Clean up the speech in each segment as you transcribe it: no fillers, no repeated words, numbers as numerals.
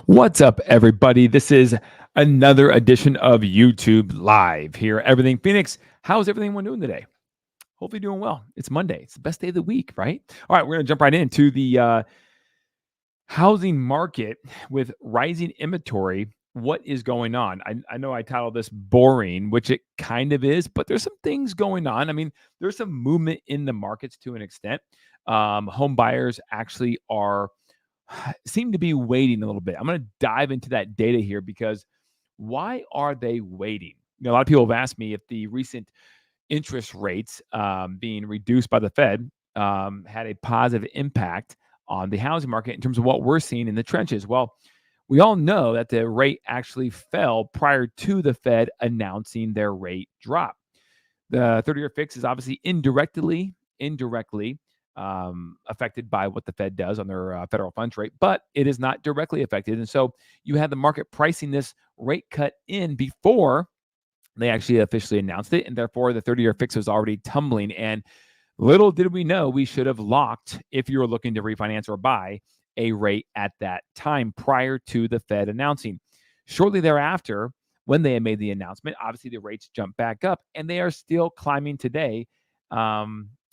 What's up, everybody? This is another edition of YouTube Live here. Everything Phoenix. How's everyone doing today? Hopefully doing well. It's Monday. It's the best day of the week, right? All right, we're going to jump right into the housing market with rising inventory. What is going on? I know I titled this boring, which it kind of is, but there's some things going on. I mean, there's some movement in the markets to an extent. Home buyers actually seem to be waiting a little bit. I'm going to dive into that data here because why are they waiting? A lot of people have asked me if the recent interest rates being reduced by the Fed had a positive impact on the housing market in terms of what we're seeing in the trenches. Well, we all know that the rate actually fell prior to the Fed announcing their rate drop. The 30-year fix is obviously indirectly affected by what the Fed does on their federal funds rate, but it is not directly affected. And so you had the market pricing this rate cut in before they actually officially announced it. And therefore, the 30-year fix was already tumbling. And little did we know, we should have locked, if you were looking to refinance or buy, a rate at that time prior to the Fed announcing. Shortly thereafter, when they had made the announcement, obviously the rates jumped back up and they are still climbing today.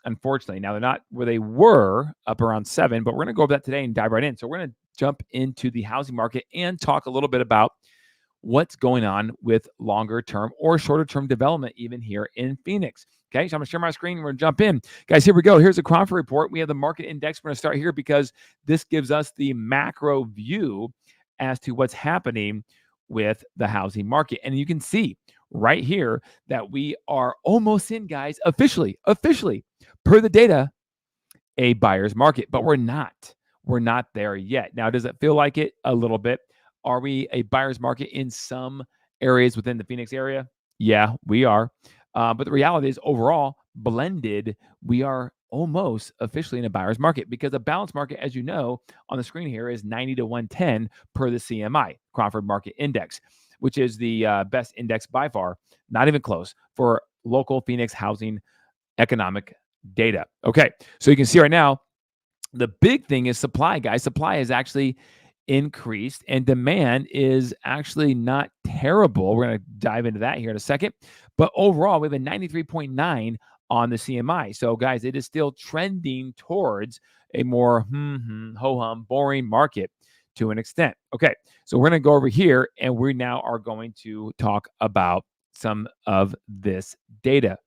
Unfortunately, now they're not where they were, up around 7, but we're going to go over that today and dive right in. So we're going to jump into the housing market and talk a little bit about what's going on with longer term or shorter term development, even here in Phoenix. Okay, so I'm going to share my screen. We're going to jump in. Guys, here we go. Here's the Crawford report. We have the market index. We're going to start here because this gives us the macro view as to what's happening with the housing market. And you can see right here that we are almost in, guys, officially, per the data, a buyer's market, but we're not there yet. Now, does it feel like it? A little bit. Are we a buyer's market in some areas within the Phoenix area? Yeah, we are. But the reality is overall, blended, we are almost officially in a buyer's market because a balanced market, as you know, on the screen here is 90 to 110 per the CMI, Crawford Market Index, which is the best index by far, not even close, for local Phoenix housing economic data. Okay, so you can see right now, the big thing is supply, guys. Supply is actually increased and demand is actually not terrible. We're going to dive into that here in a second. But overall, we have a 93.9 on the CMI. So, guys, it is still trending towards a more ho-hum, boring market to an extent. Okay, so we're going to go over here and we now are going to talk about some of this data.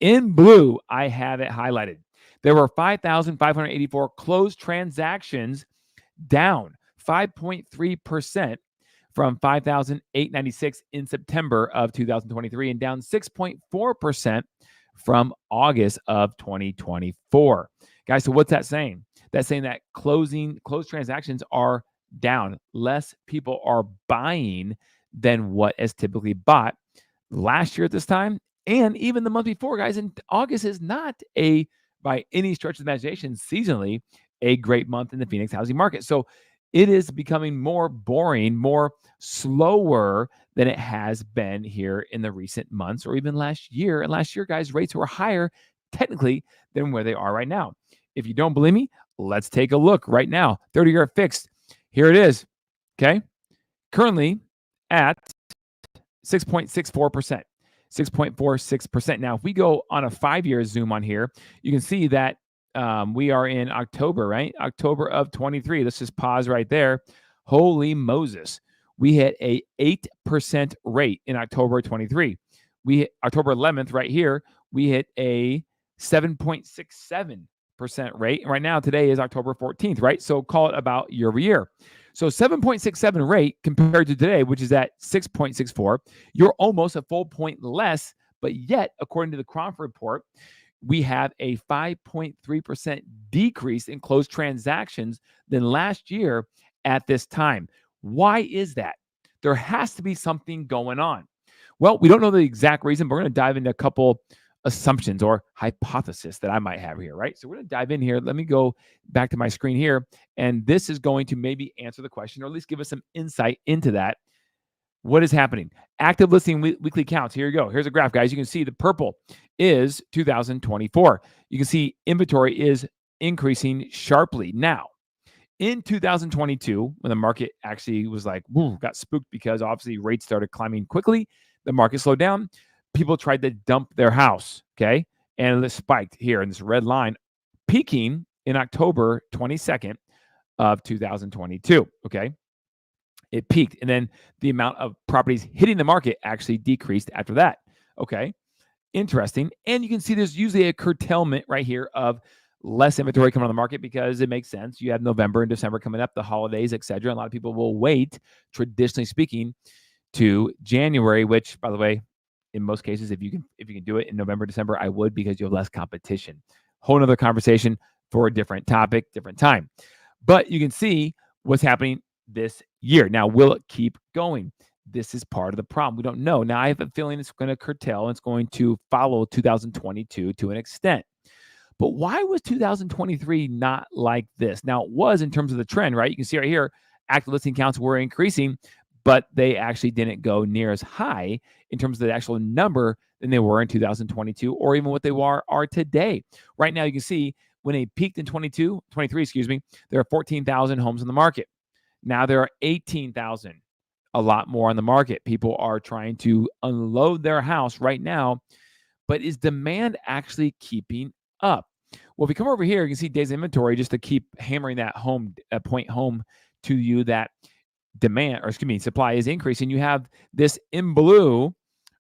In blue, I have it highlighted. There were 5,584 closed transactions, down 5.3% from 5,896 in September of 2023 and down 6.4% from August of 2024. Guys, so what's that saying? That's saying that closed transactions are down. Less people are buying than what is typically bought last year at this time and even the month before, guys. And August is not by any stretch of the imagination, seasonally, a great month in the Phoenix housing market. So it is becoming more boring, more slower than it has been here in the recent months or even last year. And last year, guys, rates were higher technically than where they are right now. If you don't believe me, let's take a look right now. 30-year fixed. Here it is. Okay. Currently at 6.64%. 6.46%. Now, if we go on a 5-year zoom on here, you can see that we are in October, right? October of 23. Let's just pause right there. Holy Moses. We hit a 8% rate in October 23. October 11th right here, we hit a 7.67% rate. And right now, today is October 14th, right? So call it about year over year. So 7.67 rate compared to today, which is at 6.64, you're almost a full point less. But yet, according to the Crawford report, we have a 5.3% decrease in closed transactions than last year at this time. Why is that? There has to be something going on. Well, we don't know the exact reason, but we're going to dive into a couple assumptions or hypothesis that I might have here, right? So we're going to dive in here. Let me go back to my screen here. And this is going to maybe answer the question or at least give us some insight into that. What is happening? Active listing weekly counts. Here you go. Here's a graph, guys. You can see the purple is 2024. You can see inventory is increasing sharply. Now, In 2022, when the market actually was like, woo, got spooked because obviously rates started climbing quickly, the market slowed down. People tried to dump their house, okay? And it spiked here in this red line, peaking in October 22nd of 2022, okay? It peaked, and then the amount of properties hitting the market actually decreased after that, okay? Interesting. And you can see there's usually a curtailment right here of less inventory coming on the market because it makes sense. You have November and December coming up, the holidays, etc. A lot of people will wait, traditionally speaking, to January, which, by the way, in most cases, if you can do it in November, December, I would, because you have less competition. Whole nother conversation for a different topic, different time. But you can see what's happening this year. Now, will it keep going? This is part of the problem. We don't know. Now, I have a feeling it's going to curtail. It's going to follow 2022 to an extent. But why was 2023 not like this? Now, it was in terms of the trend, right? You can see right here, active listing counts were increasing, but they actually didn't go near as high in terms of the actual number than they were in 2022, or even what they are today. Right now, you can see when they peaked in 23, there are 14,000 homes in the market. Now there are 18,000, a lot more on the market. People are trying to unload their house right now, but is demand actually keeping up? Well, if we come over here, you can see days inventory, just to keep hammering that point home to you that supply is increasing. You have this in blue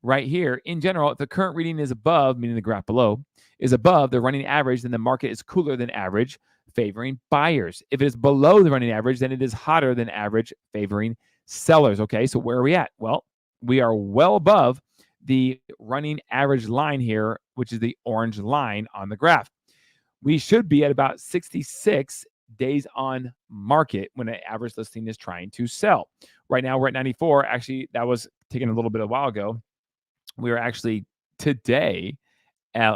right here. In general, if the current reading is above, meaning the graph below, is above the running average, then the market is cooler than average, favoring buyers. If it is below the running average, then it is hotter than average, favoring sellers. Okay, so where are we at? Well, we are well above the running average line here, which is the orange line on the graph. We should be at about 66 days on market when an average listing is trying to sell. Right now, we're at 94. Actually, that was taken a little bit a while ago. We are actually today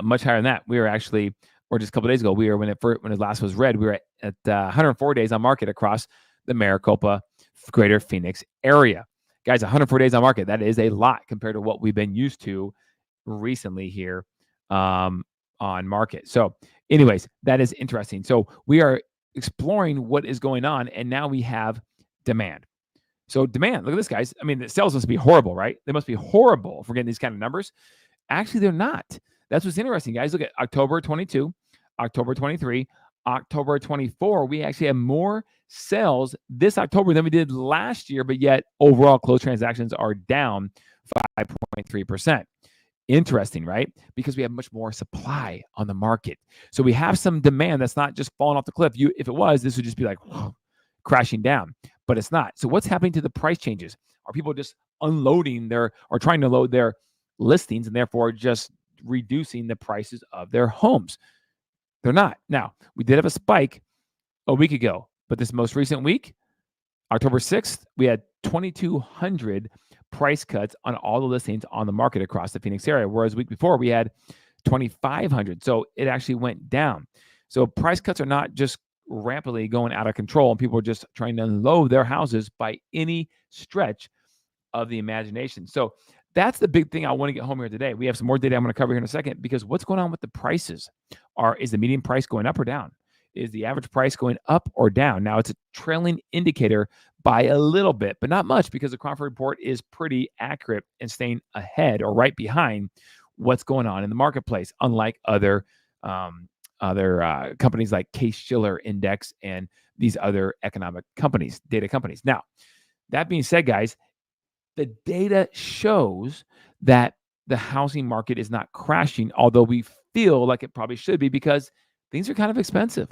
much higher than that. We were actually, or just a couple of days ago, we were when it last was red, we were at 104 days on market across the Maricopa Greater Phoenix area. Guys, 104 days on market. That is a lot compared to what we've been used to recently here on market. So anyways, that is interesting. So we are exploring what is going on, and now we have demand. So demand, look at this, guys. I mean, the sales must be horrible, right? They must be horrible if we're getting these kind of numbers. Actually, they're not. That's what's interesting, guys. Look at October 22, October 23, October 24. We actually have more sales this October than we did last year, but yet overall closed transactions are down 5.3%. Interesting, right? Because we have much more supply on the market. So we have some demand that's not just falling off the cliff. If it was, this would just be like crashing down, but it's not. So what's happening to the price changes? Are people just unloading or trying to load their listings and therefore just reducing the prices of their homes? They're not. Now, we did have a spike a week ago, but this most recent week, October 6th, we had 2,200 price cuts on all the listings on the market across the Phoenix area, whereas the week before we had 2,500. So it actually went down. So price cuts are not just rampantly going out of control, and people are just trying to unload their houses by any stretch of the imagination. So that's the big thing I want to get home here today. We have some more data I'm going to cover here in a second, because what's going on with the prices? Is the median price going up or down? Is the average price going up or down? Now, it's a trailing indicator by a little bit, but not much, because the Crawford report is pretty accurate and staying ahead or right behind what's going on in the marketplace, unlike other companies like Case-Shiller Index and these other economic companies, data companies. Now, that being said, guys, the data shows that the housing market is not crashing, although we feel like it probably should be, because things are kind of expensive.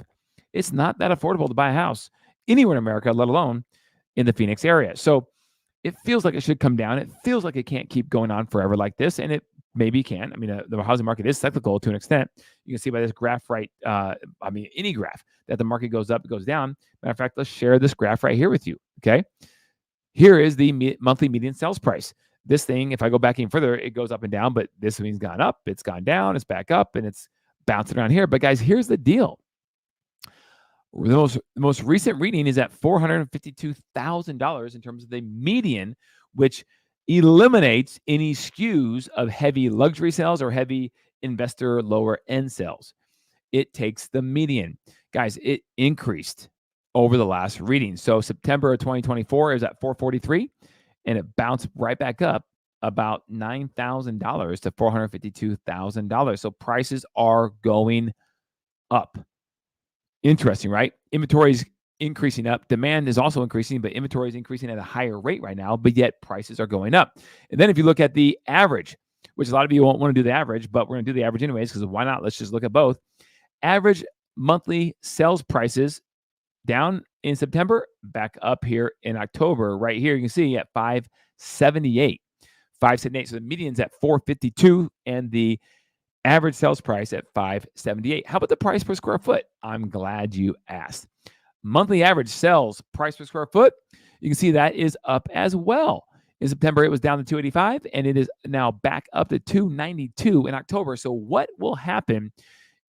It's not that affordable to buy a house anywhere in America, let alone in the Phoenix area. So it feels like it should come down. It feels like it can't keep going on forever like this, and it maybe can. I mean, the housing market is cyclical to an extent. You can see by this graph, right? Any graph that the market goes up, it goes down. Matter of fact, let's share this graph right here with you, okay? Here is the monthly median sales price. This thing, if I go back even further, it goes up and down, but this one's gone up, it's gone down, it's back up, and it's bouncing around here. But guys, here's the deal. The most recent reading is at $452,000 in terms of the median, which eliminates any skews of heavy luxury sales or heavy investor lower end sales. It takes the median. Guys, it increased over the last reading. So September of 2024 is at 443, and it bounced right back up about $9,000 to $452,000. So prices are going up. Interesting, right? Inventory is increasing up. Demand is also increasing, but inventory is increasing at a higher rate right now, but yet prices are going up. And then if you look at the average, which a lot of you won't want to do the average, but we're going to do the average anyways, because why not? Let's just look at both. Average monthly sales prices down in September, back up here in October. Right here, you can see at 578. 578. So the median's at 452, and the average sales price at 578. How about the price per square foot? I'm glad you asked. Monthly average sales price per square foot, you can see that is up as well. In September, it was down to 285, and it is now back up to 292 in October. So what will happen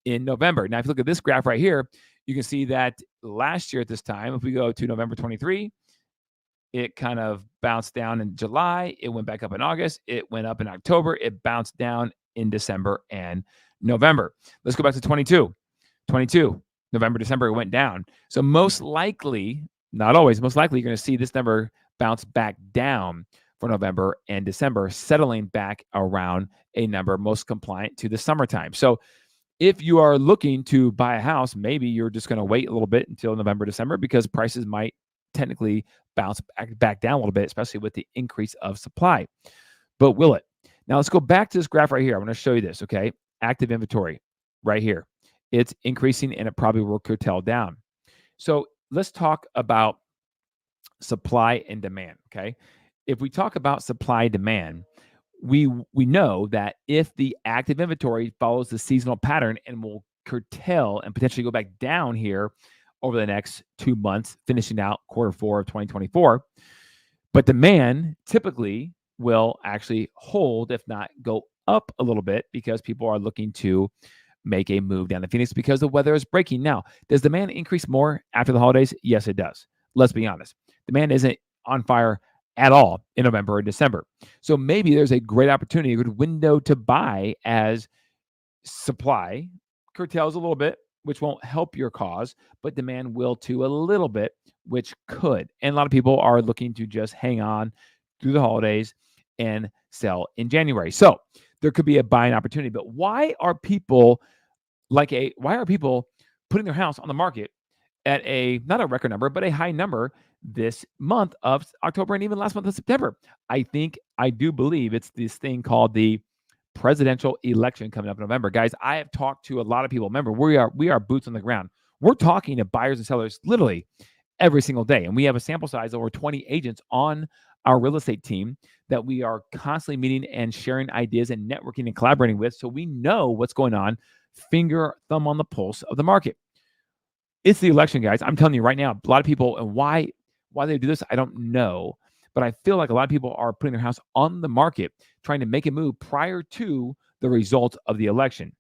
in November? Now, if you look at this graph right here, you can see that last year at this time, if we go to November 23, it kind of bounced down in July. It went back up in August. It went up in October. It bounced down in December and November. Let's go back to 22. 22, November, December, it went down. So most likely, not always, most likely you're going to see this number bounce back down for November and December, settling back around a number most compliant to the summertime. So if you are looking to buy a house, maybe you're just going to wait a little bit until November, December, because prices might technically bounce back down a little bit, especially with the increase of supply. But will it? Now let's go back to this graph right here. I'm going to show you this, okay? Active inventory right here. It's increasing, and it probably will curtail down. So let's talk about supply and demand, okay? If we talk about supply demand, we know that if the active inventory follows the seasonal pattern and will curtail and potentially go back down here over the next 2 months, finishing out Q4 of 2024, but demand typically will actually hold, if not go up a little bit, because people are looking to make a move down to Phoenix because the weather is breaking. Now, does demand increase more after the holidays? Yes, it does. Let's be honest. Demand isn't on fire at all in November or December. So maybe there's a great opportunity, a good window to buy as supply curtails a little bit, which won't help your cause, but demand will too a little bit, which could. And a lot of people are looking to just hang on through the holidays and sell in January. So there could be a buying opportunity. But why are people putting their house on the market at not a record number, but a high number this month of October and even last month of September? I do believe it's this thing called the presidential election coming up in November. Guys, I have talked to a lot of people. Remember, we are boots on the ground. We're talking to buyers and sellers literally every single day. And we have a sample size of over 20 agents on our real estate team that we are constantly meeting and sharing ideas and networking and collaborating with. So we know what's going on, thumb on the pulse of the market. It's the election, guys. I'm telling you right now, a lot of people, and why they do this, I don't know. But I feel like a lot of people are putting their house on the market, trying to make a move prior to the result of the election.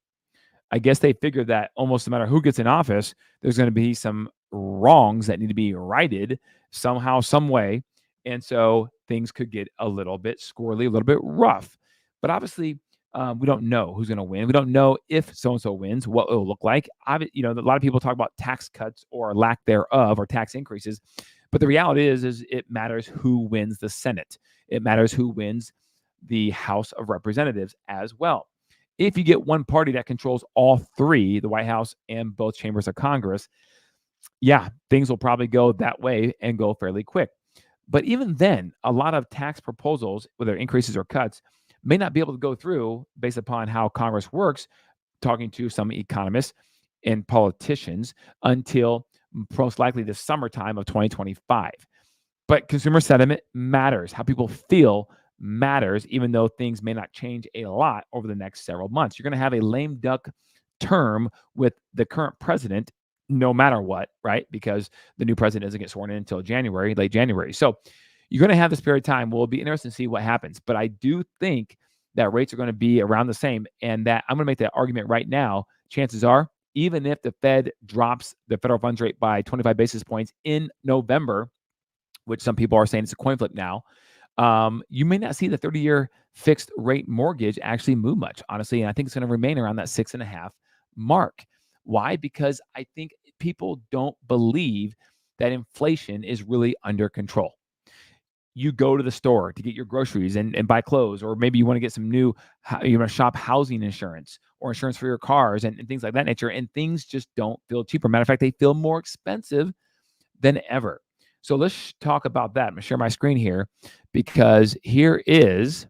I guess they figure that almost no matter who gets in office, there's going to be some wrongs that need to be righted somehow, some way. And so things could get a little bit squirrely, a little bit rough. But obviously, we don't know who's going to win. We don't know if so-and-so wins, what it will look like. A lot of people talk about tax cuts or lack thereof, or tax increases. But the reality is it matters who wins the Senate. It matters who wins the House of Representatives as well. If you get one party that controls all three, the White House and both chambers of Congress, yeah, things will probably go that way and go fairly quick. But even then, a lot of tax proposals, whether increases or cuts, may not be able to go through based upon how Congress works, talking to some economists and politicians, until most likely the summertime of 2025. But consumer sentiment matters. How people feel matters, even though things may not change a lot over the next several months. You're going to have a lame duck term with the current president, no matter what, right? Because the new president doesn't get sworn in until late January. So you're going to have this period of time. We'll be interested to see what happens. But I do think that rates are going to be around the same, and that I'm going to make that argument right now. Chances are, even if the Fed drops the federal funds rate by 25 basis points in November, which some people are saying it's a coin flip now, you may not see the 30-year fixed rate mortgage actually move much, honestly. And I think it's going to remain around that 6.5 mark. Why? Because I think people don't believe that inflation is really under control. You go to the store to get your groceries and buy clothes, or maybe you want to get some new, you want to shop housing insurance or insurance for your cars and things like that nature. And things just don't feel cheaper. Matter of fact, they feel more expensive than ever. So let's talk about that. I'm going to share my screen here because here is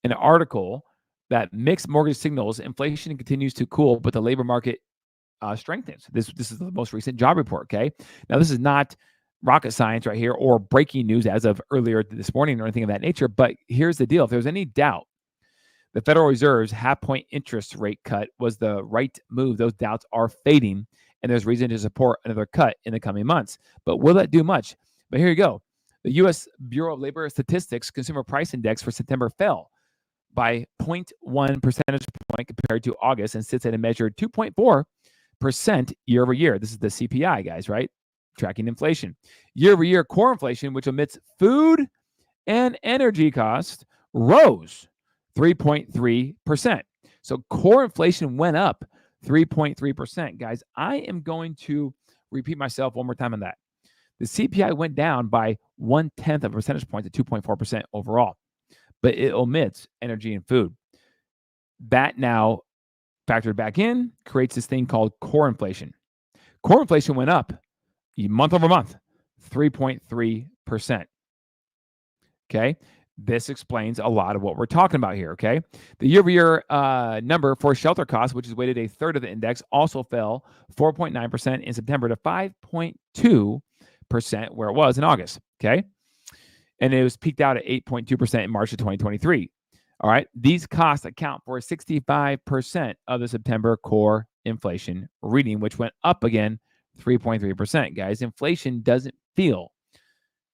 an article that mixed mortgage signals inflation continues to cool, but the labor market strengthens. This is the most recent job report. Okay. Now, this is not rocket science right here or breaking news as of earlier this morning or anything of that nature. But here's the deal. If there's any doubt, the Federal Reserve's half-point interest rate cut was the right move. Those doubts are fading, and there's reason to support another cut in the coming months. But will that do much? But here you go. The U.S. Bureau of Labor Statistics Consumer Price Index for September fell by 0.1 percentage point compared to August and sits at a measured 2.4% year over year. This is the CPI, guys, right? Tracking inflation. Year over year core inflation, which omits food and energy costs, rose 3.3%. So core inflation went up 3.3%. Guys, I am going to repeat myself one more time on that. The CPI went down by 1/10 of a percentage point to 2.4% overall, but it omits energy and food. That now factored back in creates this thing called core inflation. Core inflation went up month over month, 3.3%. Okay. This explains a lot of what we're talking about here. Okay. The year-over-year number for shelter costs, which is weighted a third of the index, also fell 4.9% in September to 5.2% where it was in August. Okay. And it was peaked out at 8.2% in March of 2023. All right. These costs account for 65% of the September core inflation reading, which went up again 3.3%. Guys, inflation doesn't feel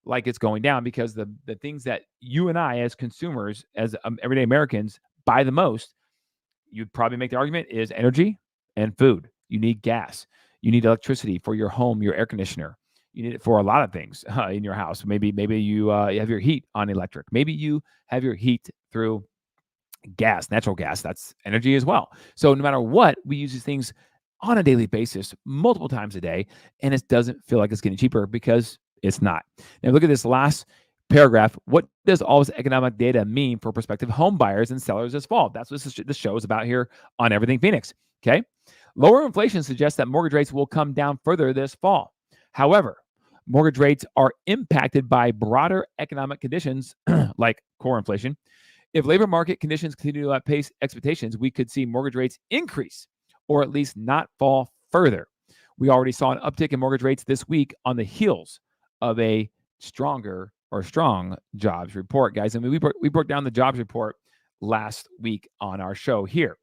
like it's going down because the things that you and I as consumers, as everyday Americans, buy the most, you'd probably make the argument, is energy and food. You need gas. You need electricity for your home, your air conditioner. You need it for a lot of things in your house. Maybe you have your heat on electric. Maybe you have your heat through gas, natural gas. That's energy as well. So no matter what, we use these things on a daily basis, multiple times a day, and it doesn't feel like it's getting cheaper because it's not. Now look at this last paragraph. What does all this economic data mean for prospective home buyers and sellers this fall? That's what this show is about here on Everything Phoenix. Okay. Lower inflation suggests that mortgage rates will come down further this fall. However, mortgage rates are impacted by broader economic conditions like core inflation. If labor market conditions continue to outpace expectations, we could see mortgage rates increase or at least not fall further. We already saw an uptick in mortgage rates this week on the heels of a strong jobs report, guys. I mean, we broke down the jobs report last week on our show here,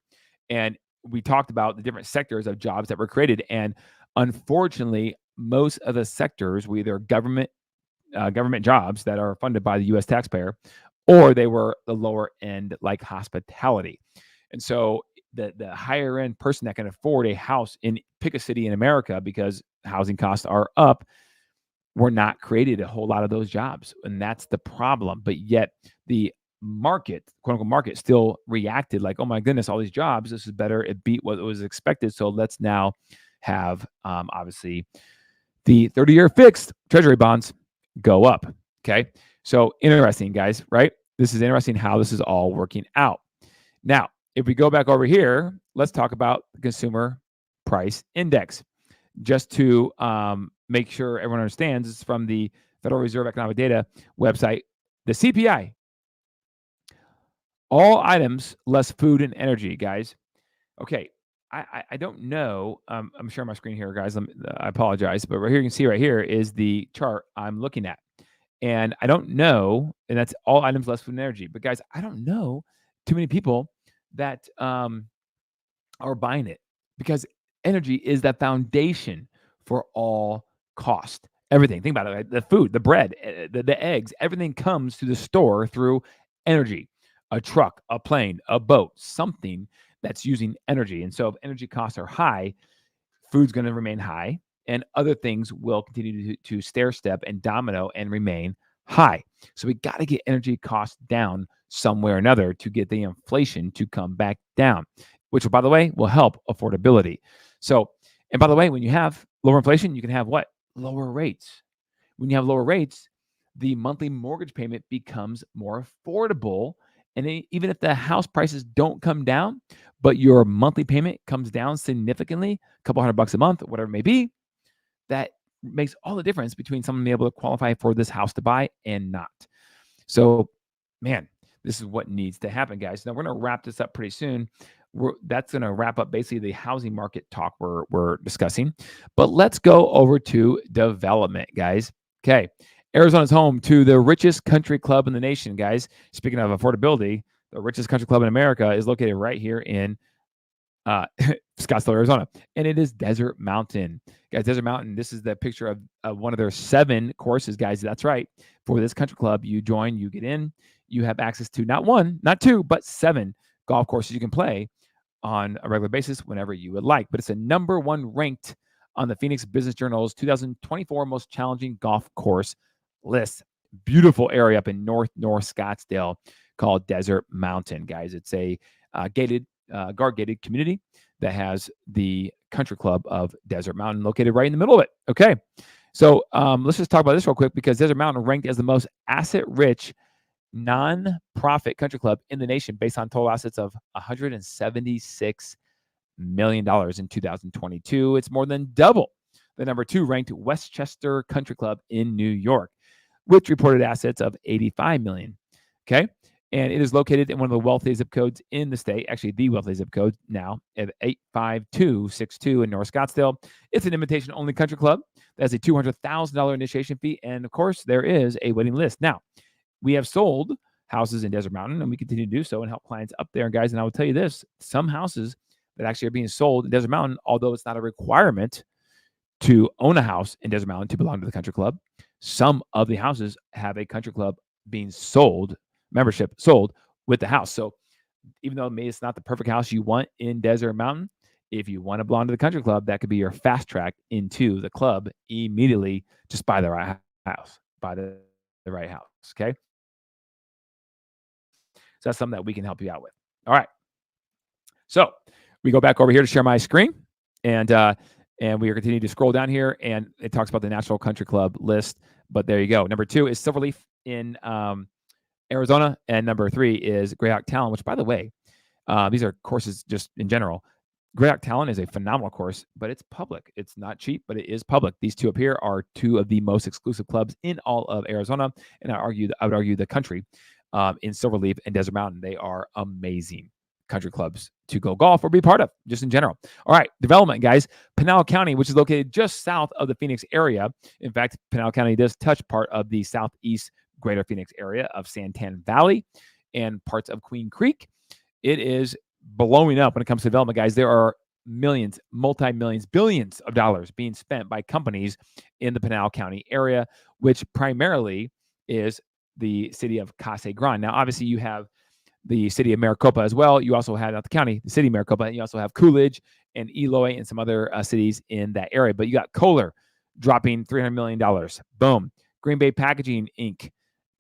and we talked about the different sectors of jobs that were created. And unfortunately, most of the sectors were either government jobs that are funded by the U.S. taxpayer, or they were the lower end, like hospitality. And so the higher end person that can afford a house pick a city in America because housing costs are up, were not created a whole lot of those jobs. And that's the problem. But yet the market, quote unquote market, still reacted like, oh my goodness, all these jobs, this is better. It beat what was expected. So let's now have obviously the 30-year fixed treasury bonds go up. Okay. So interesting, guys, right? This is interesting how this is all working out. Now, if we go back over here, let's talk about the consumer price index. Just to make sure everyone understands, it's from the Federal Reserve Economic Data website. The CPI, all items less food and energy, guys. Okay, I don't know. I'm sharing my screen here, guys. I apologize, but right here you can see right here is the chart I'm looking at, and I don't know, and that's all items less food and energy. But guys, I don't know too many people that are buying it because energy is the foundation for all cost. Everything. Think about it. Right? The food, the bread, the eggs, everything comes to the store through energy. A truck, a plane, a boat, something that's using energy. And so if energy costs are high, food's going to remain high, and other things will continue to stair step and domino and remain high. So we got to get energy costs down somewhere or another to get the inflation to come back down, which, by the way, will help affordability. So, and by the way, when you have lower inflation, you can have what? lower rates. When you have lower rates, the monthly mortgage payment becomes more affordable. And even if the house prices don't come down, but your monthly payment comes down significantly, a couple $100 a month, whatever it may be, that makes all the difference between someone being able to qualify for this house to buy and not. So, man, this is what needs to happen, guys. Now we're going to wrap this up pretty soon. That's going to wrap up basically the housing market talk we're discussing. But let's go over to development, guys. Okay. Arizona's home to the richest country club in the nation, guys. Speaking of affordability, the richest country club in America is located right here in Scottsdale, Arizona, and it is Desert Mountain. Guys, Desert Mountain, this is the picture of one of their 7 courses, guys. That's right. For this country club, you join, you get in, you have access to not 1, not 2, but 7 golf courses you can play on a regular basis whenever you would like. But it's a number 1 ranked on the Phoenix Business Journal's 2024 most challenging golf course list. Beautiful area up in North Scottsdale called Desert Mountain, guys. It's a guard-gated community that has the country club of Desert Mountain located right in the middle of it. Okay. So let's just talk about this real quick, because Desert Mountain ranked as the most asset-rich non-profit country club in the nation based on total assets of $176 million in 2022. It's more than double the number 2 ranked Westchester Country Club in New York, which reported assets of $85 million. Okay. And it is located in one of the wealthiest zip codes in the state, actually the wealthiest zip code now, at 85262 in North Scottsdale. It's an invitation-only country club that has a $200,000 initiation fee, and of course, there is a waiting list. Now, we have sold houses in Desert Mountain, and we continue to do so and help clients up there, guys. And I will tell you this, some houses that actually are being sold in Desert Mountain, although it's not a requirement to own a house in Desert Mountain to belong to the country club, some of the houses have a country club being sold, membership sold with the house. So even though maybe it's not the perfect house you want in Desert Mountain, if you want to belong to the country club, that could be your fast track into the club immediately. Just buy the right house. Buy the right house. Okay. So that's something that we can help you out with. All right. So we go back over here to share my screen, and we are continuing to scroll down here, and it talks about the National Country Club list. But there you go. Number 2 is Silverleaf in Arizona, and number 3 is Greyhawk Talon, which, by the way, these are courses just in general. Greyhawk Talon is a phenomenal course, but it's public. It's not cheap, but it is public. These 2 up here are 2 of the most exclusive clubs in all of Arizona, and I would argue the country, in Silverleaf and Desert Mountain. They are amazing country clubs to go golf or be part of, just in general. All right, development, guys. Pinal County, which is located just south of the Phoenix area. In fact, Pinal County does touch part of the southeast greater Phoenix area of Santan Valley and parts of Queen Creek. It is blowing up when it comes to development, guys. There are millions, multi-millions, billions of dollars being spent by companies in the Pinal County area, which primarily is the city of Casa Grande. Now, obviously, you have the city of Maricopa as well. You also have, not the county, the city of Maricopa, and you also have Coolidge and Eloy and some other cities in that area. But you got Kohler dropping $300 million. Boom. Green Bay Packaging Inc.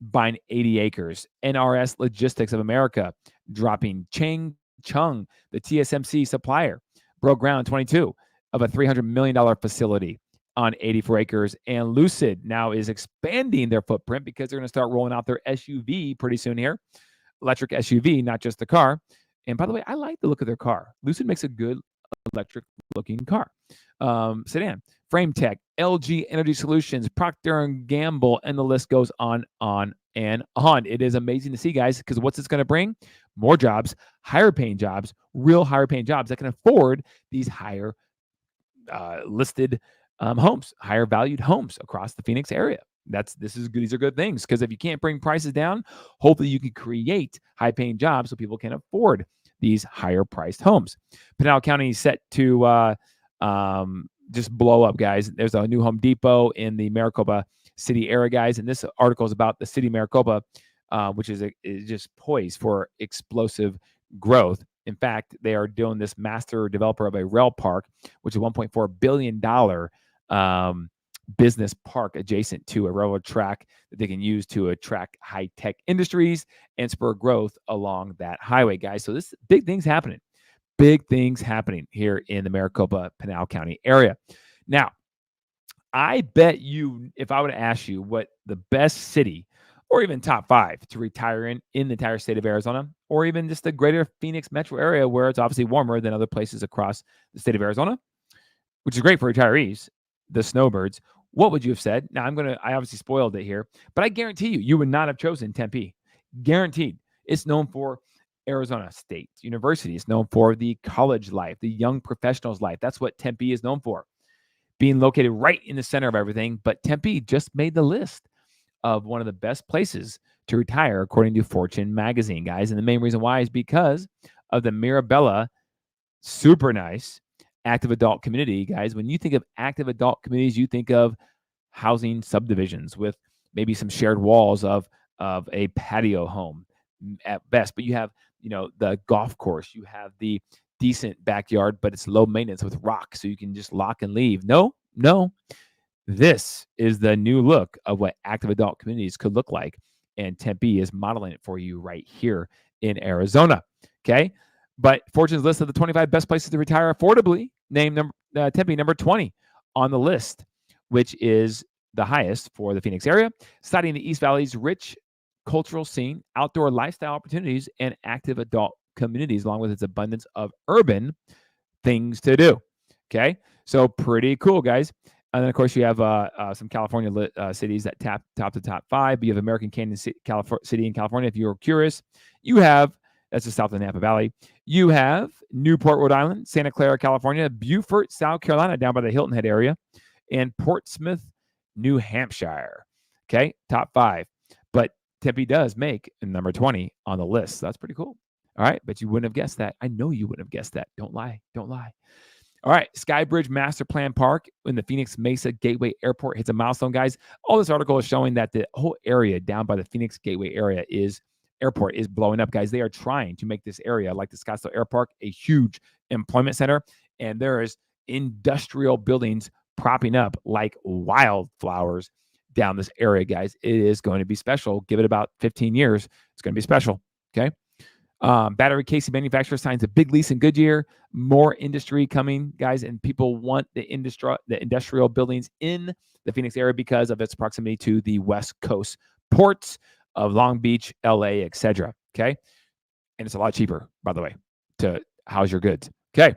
buying 80 acres. NRS Logistics of America dropping. Chang Chung, the TSMC supplier, broke ground 22 of a $300 million facility on 84 acres. And Lucid now is expanding their footprint because they're going to start rolling out their SUV pretty soon here. Electric SUV, not just the car. And by the way, I like the look of their car. Lucid makes a good electric looking car. Sedan, Frame Tech, LG Energy Solutions, Procter & Gamble, and the list goes on and on. It is amazing to see, guys, because what's this going to bring? More jobs, higher paying jobs, real higher paying jobs that can afford these higher listed homes, higher valued homes across the Phoenix area. These are good things, because if you can't bring prices down, hopefully you can create high paying jobs so people can afford these higher priced homes. Pinal County is set to just blow up, guys. There's a new Home Depot in the Maricopa city area, guys. And this article is about the city of Maricopa, which is just poised for explosive growth. In fact, they are doing this master developer of a rail park, which is $1.4 billion business park adjacent to a railroad track that they can use to attract high-tech industries and spur growth along that highway, guys. So this big things happening here in the Maricopa Pinal County area. Now, I bet you, if I were to ask you what the best city or even top 5 to retire in the entire state of Arizona, or even just the greater Phoenix metro area where it's obviously warmer than other places across the state of Arizona, which is great for retirees, the snowbirds, what would you have said? Now, I obviously spoiled it here, but I guarantee you would not have chosen Tempe. Guaranteed. It's known for Arizona State University. It's known for the college life, the young professionals life. That's what Tempe is known for, being located right in the center of everything. But Tempe just made the list of one of the best places to retire, according to Fortune magazine, guys. And the main reason why is because of the Mirabella, super nice active adult community, guys. When you think of active adult communities, you think of housing subdivisions with maybe some shared walls of a patio home at best. But you have, the golf course, you have the decent backyard, but it's low maintenance with rocks, so you can just lock and leave. No. This is the new look of what active adult communities could look like. And Tempe is modeling it for you right here in Arizona. Okay. But Fortune's list of the 25 best places to retire affordably named Tempe number 20 on the list, which is the highest for the Phoenix area, citing the East Valley's rich cultural scene, outdoor lifestyle opportunities, and active adult communities, along with its abundance of urban things to do. Okay. So pretty cool, guys. And then, of course, you have some California cities that top the top 5. But you have American Canyon City in California. If you're curious, you have, that's just south of the Napa Valley. You have Newport, Rhode Island, Santa Clara, California, Beaufort, South Carolina, down by the Hilton Head area, and Portsmouth, New Hampshire. Okay, top 5. But Tempe does make number 20 on the list. So that's pretty cool. All right, but you wouldn't have guessed that. I know you wouldn't have guessed that. Don't lie. All right, Skybridge Master Plan Park in the Phoenix Mesa Gateway Airport hits a milestone, guys. All this article is showing that the whole area down by the Phoenix Gateway area airport is blowing up, guys. They are trying to make this area, like the Scottsdale Air Park, a huge employment center, and there is industrial buildings propping up like wildflowers down this area, guys. It is going to be special. Give it about 15 years. It's going to be special, okay? Battery casing manufacturer signs a big lease in Goodyear. More industry coming, guys, and people want the industrial buildings in the Phoenix area because of its proximity to the West Coast ports of Long Beach, LA, etc. Okay, and it's a lot cheaper, by the way, to house your goods. Okay,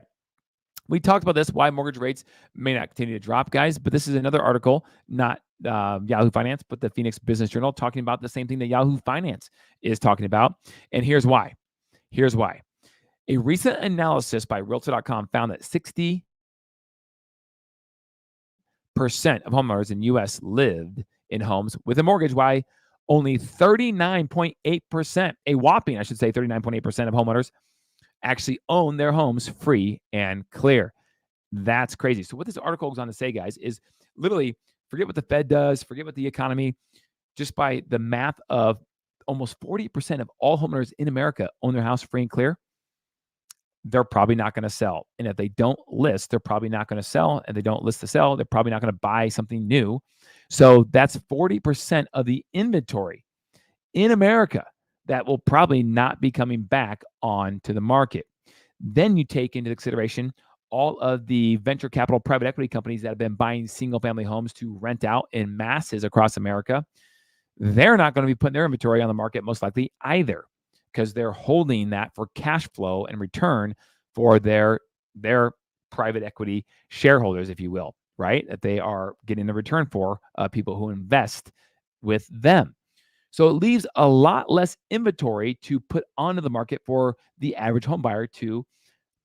we talked about this, why mortgage rates may not continue to drop, guys. But this is another article, not Yahoo Finance, but the Phoenix Business Journal, talking about the same thing that Yahoo Finance is talking about, and here's why. A recent analysis by Realtor.com found that 60% of homeowners in U.S. lived in homes with a mortgage, while only 39.8%, a whopping, 39.8% of homeowners actually own their homes free and clear. That's crazy. So what this article goes on to say, guys, is literally forget what the Fed does, forget what the economy, just by the math of almost 40% of all homeowners in America own their house free and clear. They're probably not going to sell. And if they don't list, they're probably not going to sell. And they don't list to sell, they're probably not going to buy something new. So that's 40% of the inventory in America that will probably not be coming back onto the market. Then you take into consideration all of the venture capital private equity companies that have been buying single family homes to rent out in masses across America. They're not going to be putting their inventory on the market most likely either, because they're holding that for cash flow and return for their private equity shareholders, if you will, right? That they are getting the return for people who invest with them. So it leaves a lot less inventory to put onto the market for the average home buyer to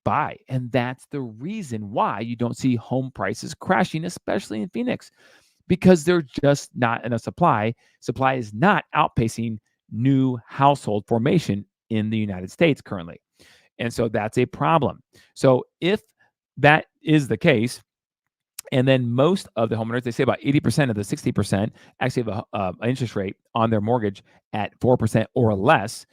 buy. And that's the reason why you don't see home prices crashing, especially in Phoenix, because there's just not enough supply. Supply is not outpacing new household formation in the United States currently. And so that's a problem. So if that is the case, and then most of the homeowners, they say about 80% of the 60% actually have an interest rate on their mortgage at 4% or less,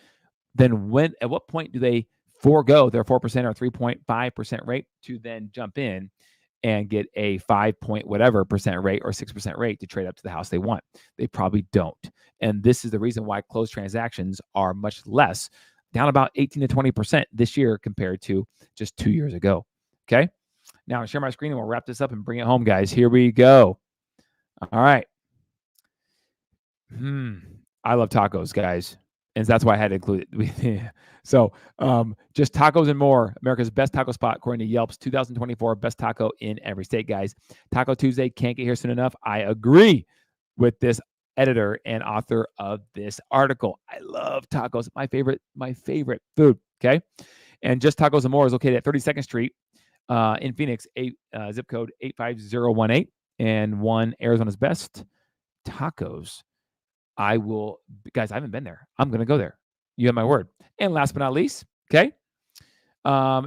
then at what point do they forego their 4% or 3.5% rate to then jump in and get a 5 point whatever percent rate or 6% rate to trade up to the house they want? They probably don't. And this is the reason why closed transactions are much less, down about 18 to 20% this year compared to just 2 years ago. Okay. Now I'll share my screen and we'll wrap this up and bring it home, guys. Here we go. All right. I love tacos, guys, and that's why I had to include it. So, just tacos and more. America's best taco spot, according to Yelp's 2024 best taco in every state, guys. Taco Tuesday can't get here soon enough. I agree with this editor and author of this article. I love tacos. My favorite food. Okay, and just tacos and more is located at 32nd Street in Phoenix, zip code 85018, and one Arizona's best tacos. Guys, I haven't been there. I'm going to go there. You have my word. And last but not least, okay,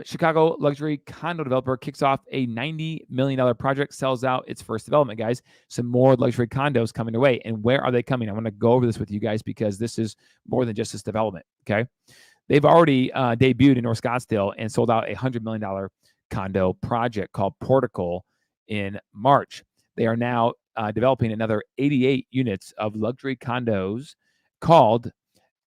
Chicago luxury condo developer kicks off a $90 million project, sells out its first development, guys. Some more luxury condos coming away. And where are they coming? I want to go over this with you guys because this is more than just this development, okay? They've already debuted in North Scottsdale and sold out a $100 million condo project called Portico in March. They are now developing another 88 units of luxury condos called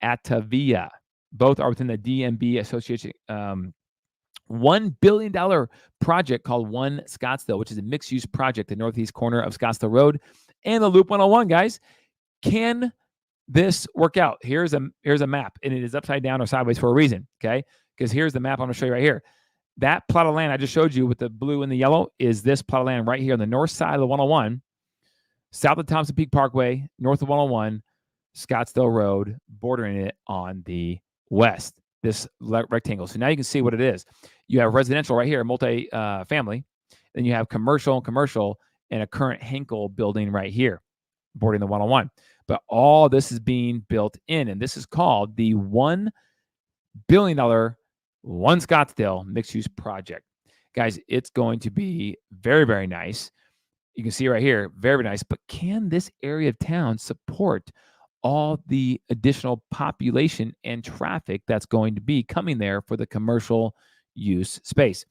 Atavia. Both are within the DMB Association. $1 billion project called One Scottsdale, which is a mixed-use project, the northeast corner of Scottsdale Road and the Loop 101, guys. Can this work out? Here's a map, and it is upside down or sideways for a reason, okay? Because here's the map I'm going to show you right here. That plot of land I just showed you with the blue and the yellow is this plot of land right here on the north side of the 101, south of Thompson Peak Parkway, north of 101, Scottsdale Road, bordering it on the west, this rectangle. So now you can see what it is. You have residential right here, multi-family. Then you have commercial, and a current Henkel building right here, bordering the 101. But all this is being built in, and this is called the $1 billion One Scottsdale mixed-use project. Guys, it's going to be very, very nice. You can see right here, very nice. But can this area of town support all the additional population and traffic that's going to be coming there for the commercial use space?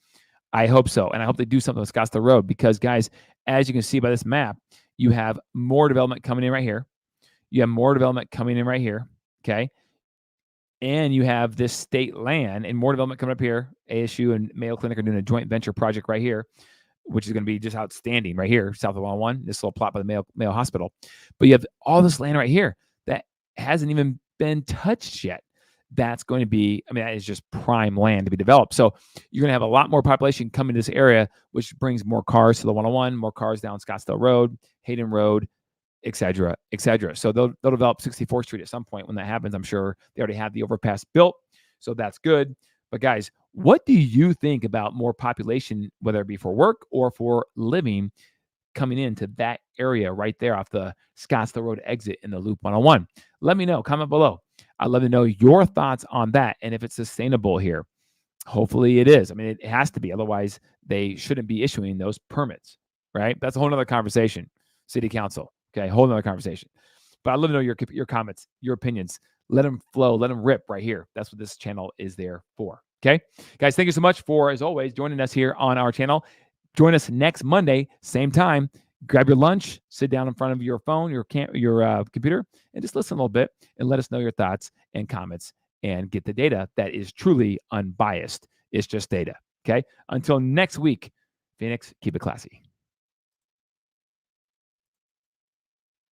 I hope so. And I hope they do something with Scottsdale Road because, guys, as you can see by this map, you have more development coming in right here. You have more development coming in right here, okay? And you have this state land and more development coming up here. ASU and Mayo Clinic are doing a joint venture project right here, which is going to be just outstanding right here, south of 101, this little plot by the Mayo Hospital. But you have all this land right here that hasn't even been touched yet. That's going to be, that is just prime land to be developed. So you're going to have a lot more population coming to this area, which brings more cars to the 101, more cars down Scottsdale Road, Hayden Road, et cetera, et cetera. So they'll develop 64th Street at some point when that happens. I'm sure they already have the overpass built, so that's good. But guys, what do you think about more population, whether it be for work or for living, coming into that area right there off the Scottsdale Road exit in the Loop 101? Let me know. Comment below. I'd love to know your thoughts on that and if it's sustainable here. Hopefully it is. It has to be. Otherwise, they shouldn't be issuing those permits, right? That's a whole nother conversation. City Council. Okay, whole nother conversation. But I'd love to know your comments, your opinions. Let them flow. Let them rip right here. That's what this channel is there for. Okay, guys, thank you so much for, as always, joining us here on our channel. Join us next Monday, same time. Grab your lunch, sit down in front of your phone, your computer, and just listen a little bit and let us know your thoughts and comments and get the data that is truly unbiased. It's just data. Okay, until next week, Phoenix, keep it classy.